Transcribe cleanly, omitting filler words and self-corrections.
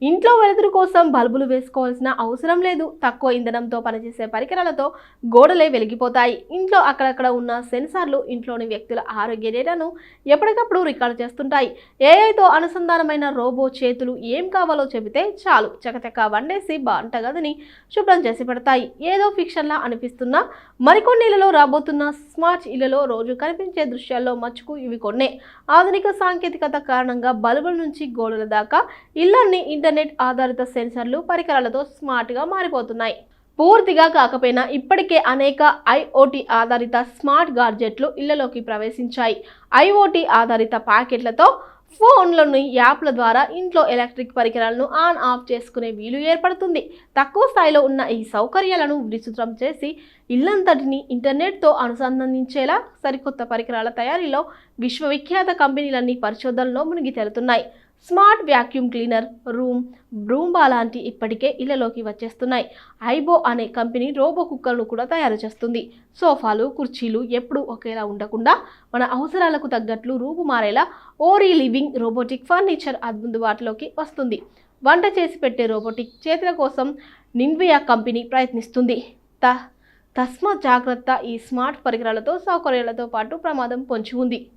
ఇంట్లో వెలుతురు కోసం బల్బులు వేసుకోవాల్సిన అవసరం లేదు. తక్కువ ఇంధనంతో పనిచేసే పరికరాలతో గోడలే వెలిగిపోతాయి. ఇంట్లో అక్కడక్కడ ఉన్న సెన్సార్లు ఇంట్లోని వ్యక్తుల ఆరోగ్య డేటాను ఎప్పటికప్పుడు రికార్డు చేస్తుంటాయి. ఏఐతో అనుసంధానమైన రోబో చేతులు ఏం కావాలో చెబితే చాలు చకచకా వండేసి వంటగదిని శుభ్రం చేసి పెడతాయి. ఏదో ఫిక్షన్లా అనిపిస్తున్నా మరికొన్నేళ్లలో రాబోతున్న స్మార్ట్ ఇళ్లలో రోజు కనిపించే దృశ్యాల్లో మచ్చుకు ఇవి కొన్నే. ఆధునిక సాంకేతికత కారణంగా బల్బుల నుంచి గోడల దాకా ఇళ్లన్నీ ఇంటర్నెట్ ఆధారిత సెన్సర్లు పరికరాలతో స్మార్ట్గా మారిపోతున్నాయి. పూర్తిగా కాకపోయినా ఇప్పటికే అనేక ఐఓటీ ఆధారిత స్మార్ట్ గాడ్జెట్లు ఇళ్లలోకి ప్రవేశించాయి. ఐఓటీ ఆధారిత ప్యాకెట్లతో ఫోన్లోని యాప్ల ద్వారా ఇంట్లో ఎలక్ట్రిక్ పరికరాలను ఆన్ ఆఫ్ చేసుకునే వీలు ఏర్పడుతుంది. తక్కువ స్థాయిలో ఉన్న ఈ సౌకర్యాలను విస్తృతం చేసి ఇల్లంతటిని ఇంటర్నెట్తో అనుసంధానించేలా సరికొత్త పరికరాల తయారీలో విశ్వవిఖ్యాత కంపెనీలన్నీ పరిశోధనలో మునిగి తేలుతున్నాయి. స్మార్ట్ వ్యాక్యూమ్ క్లీనర్, బ్రూంబా లాంటి ఇప్పటికే ఇళ్లలోకి వచ్చేస్తున్నాయి. ఐబో అనే కంపెనీ రోబో కుక్కలను కూడా తయారు చేస్తుంది. సోఫాలు, కుర్చీలు ఎప్పుడూ ఒకేలా ఉండకుండా మన అవసరాలకు తగ్గట్లు రూపు మారేలా ఓరీ లివింగ్ రోబోటిక్ ఫర్నిచర్ అందుబాటులోకి వస్తుంది. వంట చేసి పెట్టే రోబోటిక్ చేతుల కోసం నిన్వియా కంపెనీ ప్రయత్నిస్తుంది. తస్మాత్ జాగ్రత్త, ఈ స్మార్ట్ పరికరాలతో సౌకర్యాలతో పాటు ప్రమాదం పొంచి ఉంది.